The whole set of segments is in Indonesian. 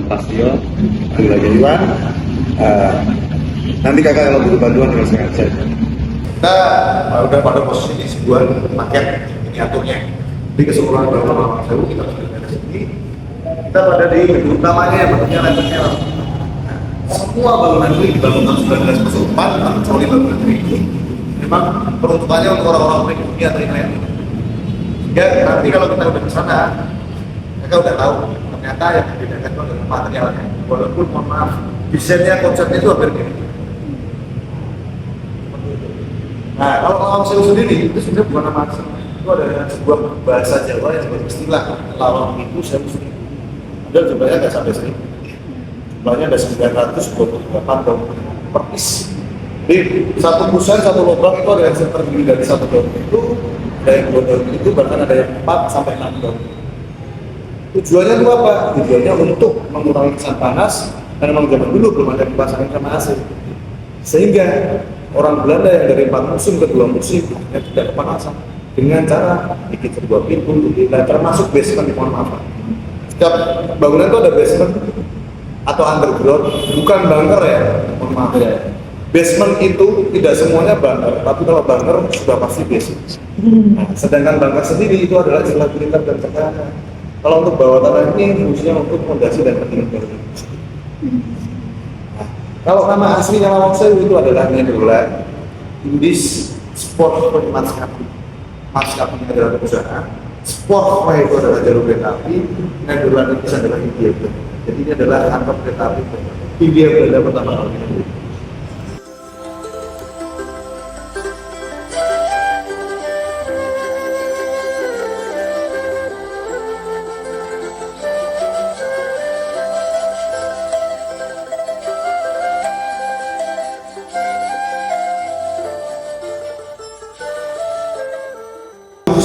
Pastio, Abdul Iwan. Nanti kakak kalau butuh bantuan dengan sengaja saja. Kita udah pada posisi sebuah paket miniaturnya. Di keseluruhan Bangunan Sewu kita sudah ada sini. Kita pada di gedung utamanya yang bentuknya lebarnya. Semua bangunan ini dibangun tahun 1904 tahun Soli bangunan ini memang peruntukannya untuk orang-orang pribumi atau yang lain. Ya nanti kalau kita udah ke sana, mereka udah tahu ternyata yang dibedakan itu adalah materialnya. Walaupun mohon maaf, desainnya konsepnya itu hampir mirip. Nah kalau lawang sewu sendiri itu sebenarnya bukan nama asal. Itu ada sebuah bahasa Jawa yang beristilah lawang itu sewu sendiri. Dan jumlahnya nggak sampai 1000. Jumlahnya ada 928 dom perpis. Di satu pusat, satu lubang itu ada yang terdiri dari satu dom itu, ada yang 2 dom itu, bahkan ada yang 4 sampai 6 dom. Tujuannya itu apa? Tujuannya untuk mengurangi kesan panas, karena memang zaman dulu belum ada kipas angin sama AC. Sehingga orang Belanda yang dari 4 musim ke 2 musim yang tidak kepanasan dengan cara bikin sebuah pintu, termasuk basement, mohon maaf. Setiap bangunan itu ada basement atau underground, bukan bunker ya, mohon maaf ya. Basement itu tidak semuanya bunker, tapi kalau bunker sudah pasti basement. Nah, sedangkan bunker sendiri itu adalah celah militer dan tekanan. Kalau untuk bawah tanah ini fungsinya untuk fondasi dan pendingin bangunan. Nah, kalau nama aslinya Lawang Sewu itu adalah Nederland Indis Sport Maskapai. Maskapainya adalah perusahaan. Sportway itu adalah jalur kereta api, Nederland itu adalah India. Jadi ini adalah kantor kereta api India Belanda pertama kali.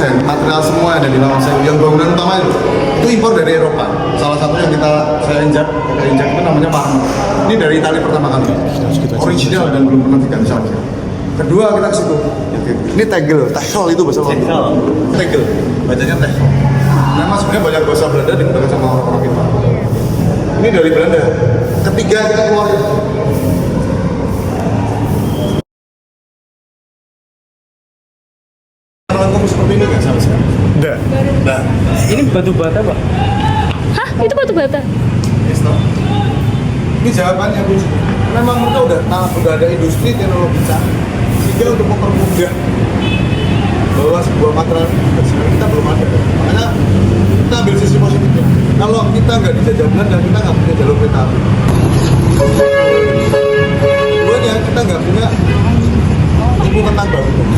Material semua ada di Lawang Sewu. Yang bangunan utama itu impor dari Eropa. Salah satu yang saya injak itu namanya marmer. Ini dari Italia pertama kali. Original dan belum pernah diganti sama sekali. Kedua kita ke situ. Ini tegel, itu bahasa Belanda. Tegel, bacanya tegel. Nama sebenarnya banyak bahasa Belanda digunakan sama orang-orang kita. Ini dari Belanda. Ketiga kita keluar. Seperti ini nggak sama sekali? Enggak. Nah, Ini batu bata, Pak? Hah? Itu batu bata? yes, no? Ini jawabannya, Bu. Memang mereka udah ada industri teknologi canggih, sehingga untuk mempermudah bahwa sebuah material sebenarnya kita belum ada. Makanya kita ambil sisi positifnya. Kalau kita nggak dijajah Belanda, kita nggak punya jalur kereta api. Keduanya kita nggak punya ilmu tentang bangunan.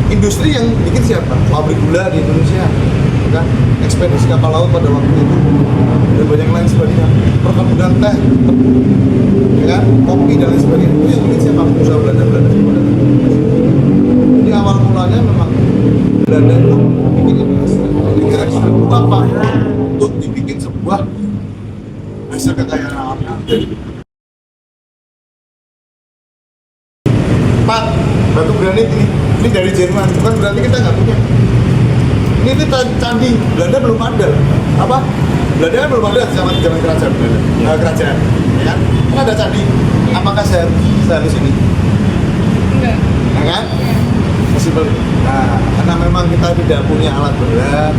Industri yang bikin siapa? Pabrik gula di Indonesia, kan? Ekspedisi kapal laut pada waktu itu, dan banyak lain sebagainya. Perkebunan teh, ya kan? Kopi dan lain sebagainya. Itu yang bikin siapa? Usaha Belanda. Jadi awal mulanya memang Belanda itu bikin industri. Jadi kira-kira itu apa? Untuk dibikin sebuah hasil kekayaan alamnya. Pak, batu granit ini dari Jerman, bukan berarti kita nggak punya. Ini candi Belanda belum ada. Apa? Belanda kan belum ada zaman kerajaan Belanda. Kerajaan, ya kan? Kan ada candi. Apakah saya harus ini? Enggak. Ya kan? Possible. Nah, karena memang kita tidak punya alat berat,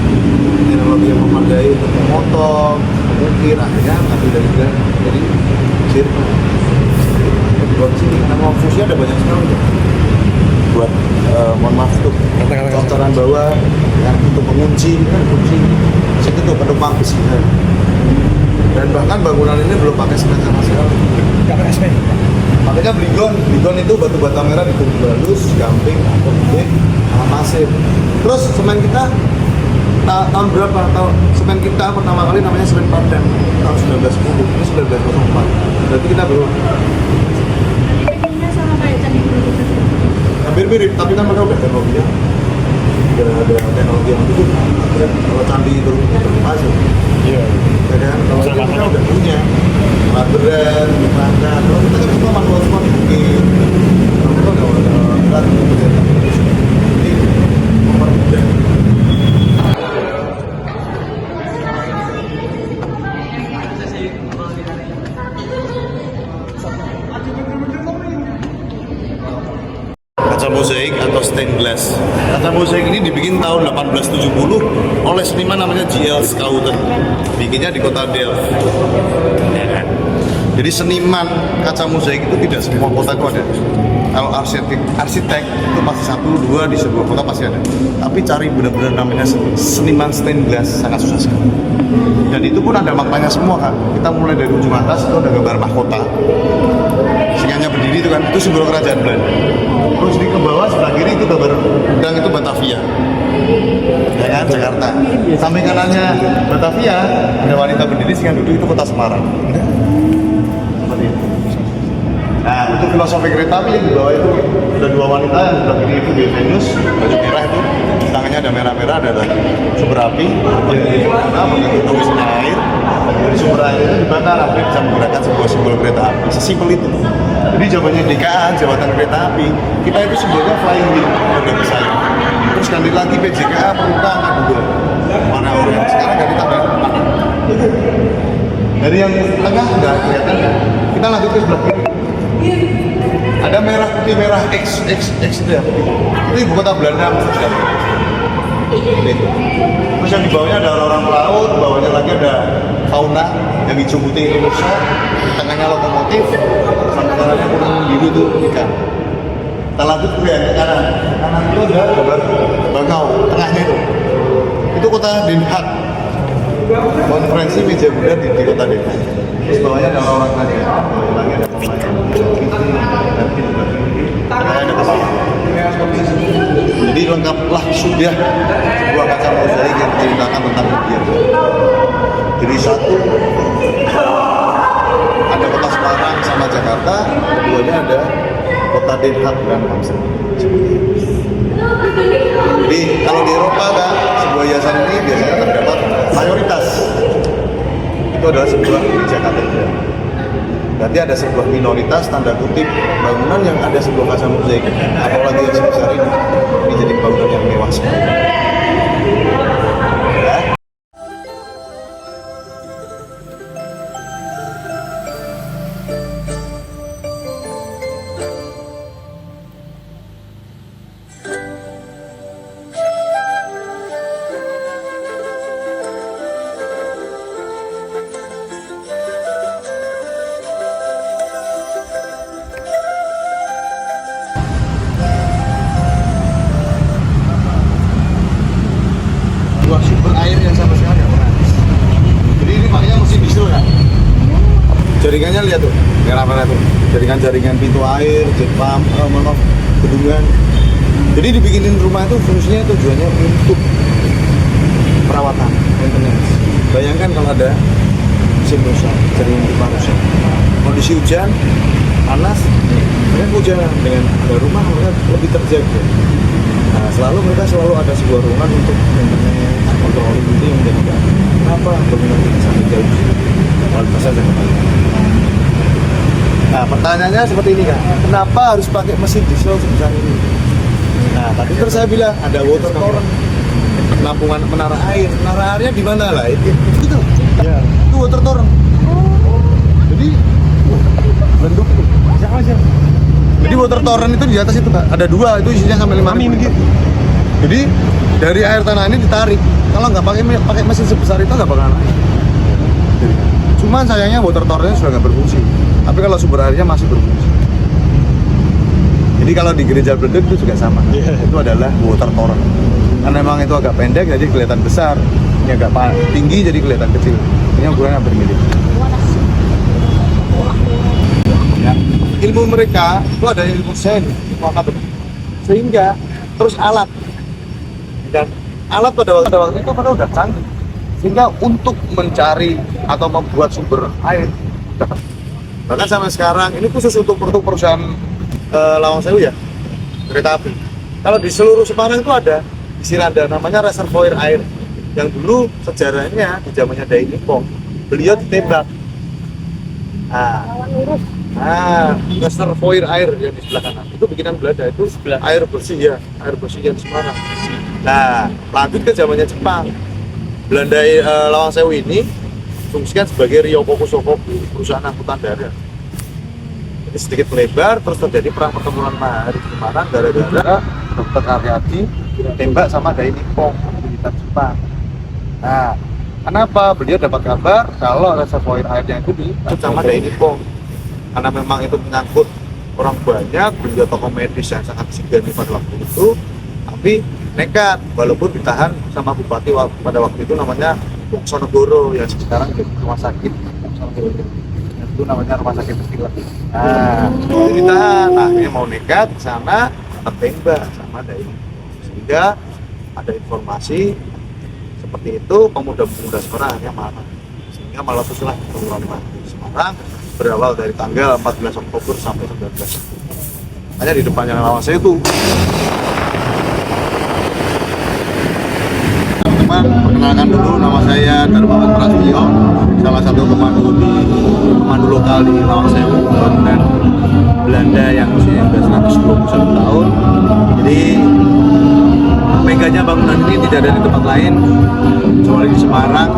teknologi yang memadai untuk memotong, mengukir, akhirnya ngambil dari Belanda. Jadi Jerman. Buat sini, karena mau fungsi ada banyak sekali. Buat mohon maaf untuk cocoran bawah, yang untuk mengunci, kunci, situ tuh penumpang besi. Dan bahkan bangunan ini belum pakai semen sama sekali. Nggak pakai semen. Makanya Bligon itu batu bata merah ditumbuk halus, gamping, atau gede, sama pasir. Terus semen kita tahun berapa? Semen kita pertama kali namanya semen Padang tahun 1910, ini 1904. Berarti kita belum. Sama kayak candi Borobudur. Hampir mirip, tapi kan mereka udah teknologinya, udah ada teknologi yang dulu. Kalau candi itu pasir, Iya. ya kan? Kalau kita udah punya alat berat, kerangka. Kalau kita kan cuma manual semua bikin. Kalau kita udah berat, jadi mempermudah. dibikin tahun 1870 oleh seniman namanya J.L. Schouten. Bikinnya di kota Delft. Ya kan? Jadi seniman kaca mozaik itu tidak semua kota itu ada. Kalau arsitek itu pasti 1, 2 di sebuah kota pasti ada. Tapi cari benar-benar namanya seniman stained glass sangat susah sekali. Dan itu pun ada maknanya semua kan. Kita mulai dari ujung atas itu ada gambar mahkota. Singanya berdiri itu kan, itu simbol kerajaan Belanda. Terus di ke bawah sebelah kiri itu gambar pedang, itu Batavia. Ya kan, Jakarta. Samping kanannya Batavia ada wanita berdiri singa duduk, itu kota Semarang. Seperti itu. Nah, untuk filosofi kereta api yang di bawah itu ada 2 wanita, yang di sebelah kiri itu Venus, baju merah itu, tangannya ada merah-merah, ada sumber api, pakai tulisnya air. Dari sumber air itu dibakar, akhirnya bisa menggunakan sebuah simbol kereta api. Sesimpel itu. Jadi jawabannya DKA, jabatan kereta api, kita itu simbolnya flying wheel, roda pesawat. Terus ganti lagi PJKA, peruka, angka 2. Warna oranye. Sekarang ganti tanda panah. Dari yang tengah nggak kelihatan kan? Kita lanjut ke sebelah kiri. Ada merah putih merah X itu ya. Itu ibu kota Belanda maksudnya. Terus yang di bawahnya ada orang-orang pelaut, di bawahnya lagi ada fauna yang hijau putih itu rusa, tengahnya lokomotif, sama kanannya kuning biru itu ikan. Kita lanjut ke yang kanan. Kanan itu ada gambar bangau, tengahnya itu kota Den Haag. Konferensi meja Buddha di kota Den Haag. Terus bawahnya ada orang-orang lagi ada pemain. Ada kapal. Jadi lengkaplah sudah sebuah kaca mozaik yang menceritakan tentang India. Jadi satu ada kota Semarang sama Jakarta, keduanya ada kota Den Haag dan Amsterdam. Jadi kalau di Eropa kan sebuah hiasan ini biasanya terdapat mayoritas itu adalah sebuah gereja katedral. Berarti ada sebuah minoritas tanda kutip bangunan yang ada sebuah kaca mozaik. Apalagi yang sebesar ini jadi bangunan yang mewah sekali. Ya. Jaringannya lihat tuh, merah-merah tuh. Jaringan pintu air, jet pump, bendungan. Jadi dibikinin rumah itu fungsinya tujuannya untuk perawatan, maintenance. Bayangkan kalau ada musim rusak, jaringan pipa rusak. Kondisi hujan, panas, mereka hujan dengan ada rumah mereka lebih terjaga. Nah, mereka selalu ada sebuah ruangan untuk maintenance, kontrol itu yang menjadikan kenapa bangunan ini sampai jauh. Kualitasnya sangat baik. Nah, pertanyaannya seperti ini kan, kenapa harus pakai mesin diesel sebesar ini? Nah, tadi terus saya bilang ada water torrent, penampungan menara airnya di mana lah? Itu ya, itu water torrent. Jadi bentuk jadi water torrent itu di atas itu Pak, ada 2, itu isinya sampai 5.000 liter. Jadi dari air tanah ini ditarik, kalau nggak pakai mesin sebesar itu nggak bakalan naik. Cuman sayangnya water torrentnya sudah nggak berfungsi. Tapi kalau sumber airnya masih berfungsi. Jadi kalau di gereja Bledek itu juga sama. Itu adalah water torrent. Karena memang itu agak pendek jadi kelihatan besar. Ini agak tinggi jadi kelihatan kecil. Ini ukurannya bermilir. Ya. Ilmu mereka itu ada ilmu sains, sehingga terus alat. Dan alat pada waktu itu pada udah canggih. Sehingga untuk mencari atau membuat sumber air bahkan sampai sekarang ini khusus untuk perusahaan Lawang Sewu ya, kereta api. Kalau di seluruh Semarang itu ada di Siranda namanya reservoir air yang dulu sejarahnya di zamannya Dai Nipong beliau ditembak. Reservoir air yang di sebelah kanan itu bikinan Belanda, itu air bersih ya, air bersih yang di Semarang. Nah, lanjut ke zamannya Jepang. Belanda Lawang Sewu ini fungsikan sebagai Ryoko Kusokoku, perusahaan angkutan darat. Jadi sedikit melebar, terus terjadi perang pertempuran Matahari di Semarang gara-gara Dr. Aryadi tembak sama Dai Nippon militer Jepang. Nah, kenapa beliau dapat kabar kalau reservoir airnya itu ditusuk sama Dai Nippon? Karena memang itu menyangkut orang banyak, beliau tokoh medis yang sangat sigani pada waktu itu, tapi nekat walaupun ditahan sama bupati pada waktu itu namanya Wongsonegoro yang sekarang jadi rumah sakit Wongsonegoro. Itu namanya rumah sakit kecil. Nah, itu ditahan. Nah, akhirnya mau nekat ke sana tertembak sama Dai Nippon. Sehingga ada informasi seperti itu, pemuda-pemuda Semarang akhirnya marah. Sehingga meletuslah pemberontakan di Semarang berawal dari tanggal 14 Oktober sampai 19 Oktober. Hanya di depannya Lawang Sewu. Teman-teman, perkenalkan dulu, nama saya Darmawan Prasetyo, salah satu pemandu lokal di Lawang Sewu, bangunan Belanda yang usianya sudah 121 tahun. Jadi megahnya bangunan ini tidak ada di tempat lain kecuali di Semarang.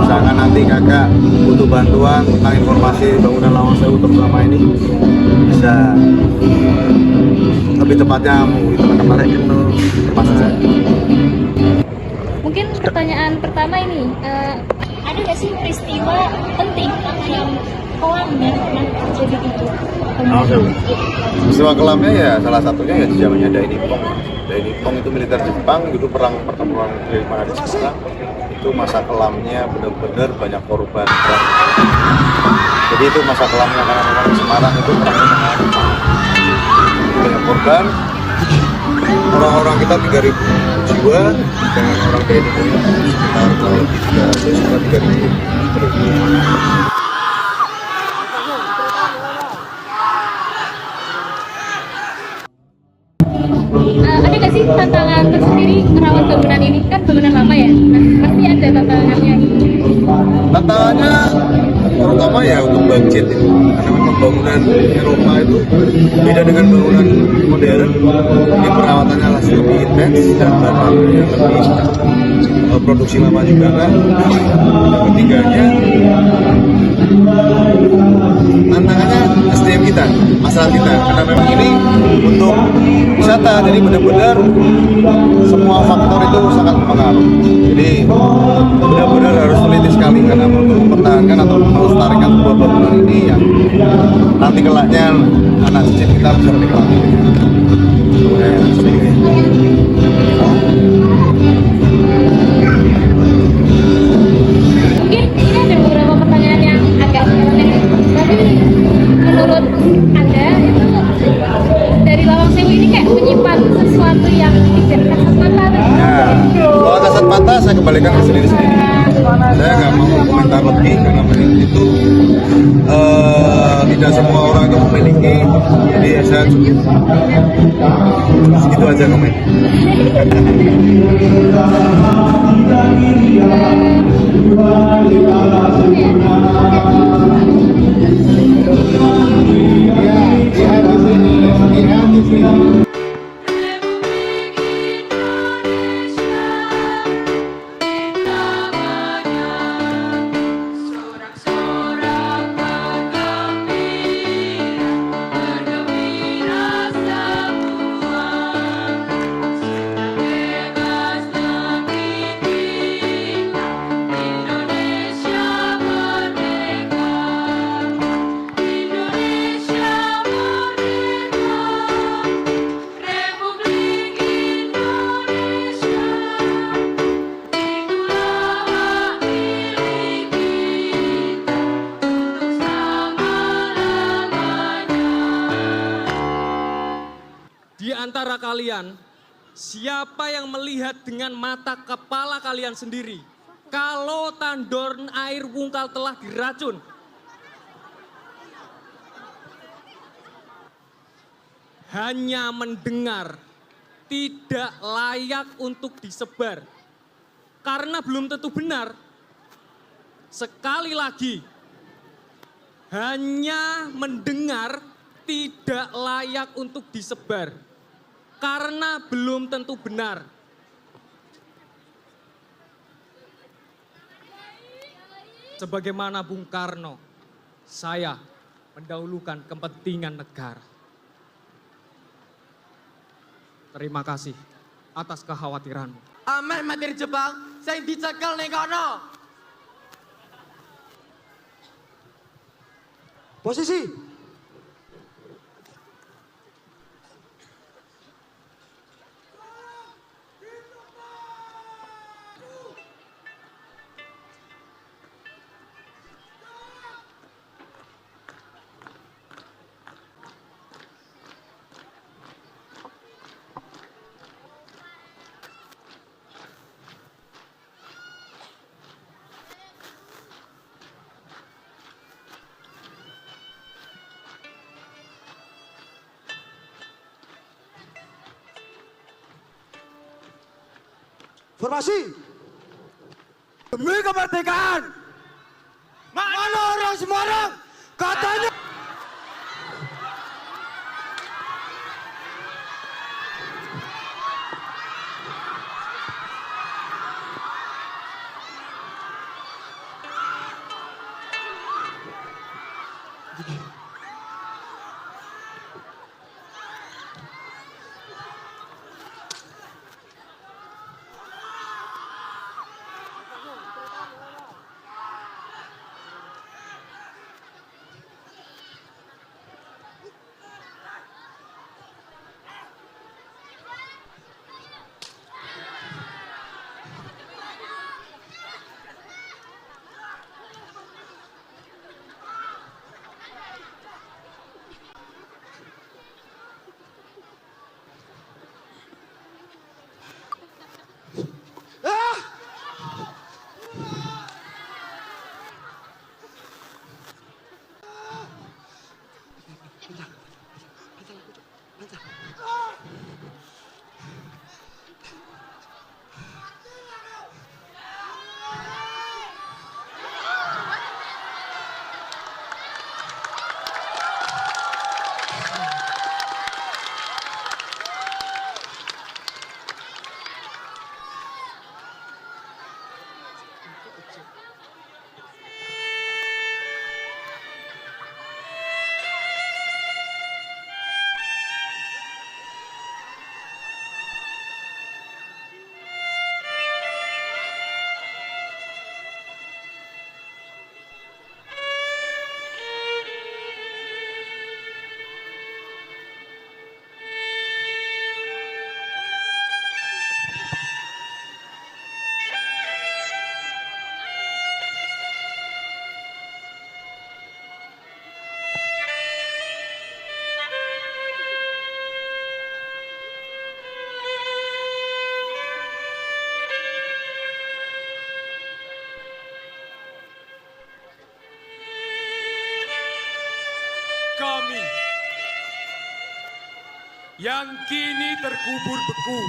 Misalkan nanti kakak butuh bantuan tentang informasi bangunan Lawang Sewu terutama ini, bisa lebih tepatnya menghubungi teman-teman yang kenal masuk saya. Mungkin pertanyaan pertama ini, ada nggak sih peristiwa penting yang kolam yang pernah terjadi gitu? Peristiwa kelamnya ya salah satunya ya di zamannya Dai Nippon. Dai Nippon itu militer Jepang, itu perang pertempuran dari mana di Semarang. Itu masa kelamnya benar-benar banyak korban. Jadi itu masa kelamnya karena memang di Semarang itu perang banyak korban. Orang-orang kita 3.000 jiwa dengan orang Dai Nippon sekitar kurang lebih 3.000. Ada nggak sih tantangan tersendiri merawat bangunan ini? Kan bangunan lama ya, nah pasti ada tantangannya. Tantangannya terutama ya untuk budget itu, karena memang bangunan Eropa itu beda dengan bangunan modern. Ini perawatannya lebih intens dan lebih produksi lama juga kan. Yang ketiganya tantangannya SDM kita, masalah kita, karena memang ini untuk wisata, jadi benar-benar semua faktor itu sangat mempengaruhi. Jadi benar-benar harus teliti sekali karena untuk mempertahankan atau melestarikan sebuah bangunan ini yang nanti kelaknya anak cucu kita bisa menikmati. Mungkin ini ada beberapa pertanyaan yang agak aneh, tapi menurut Anda itu dari Lawang Sewu ini kayak menyimpan sesuatu yang tidak kasat mata atau Kalau kasat mata saya kembalikan ke sendiri-sendiri. Saya nggak mau komentar lebih karena itu tidak semua orang itu memiliki. Jadi ya saya segitu aja komen. Di antara kalian, siapa yang melihat dengan mata kepala kalian sendiri kalau tandon air Wungkal telah diracun? Hanya mendengar, tidak layak untuk disebar. Karena belum tentu benar. Sekali lagi, hanya mendengar, tidak layak untuk disebar. Karena belum tentu benar. Sebagaimana Bung Karno, saya mendahulukan kepentingan negara. Terima kasih atas kekhawatiranmu. Aman mati Jepang, saya dicekel ning kono. Posisi. Formasi. Demi kemerdekaan. Mana orang Semarang? Katanya. Kami yang kini terkubur beku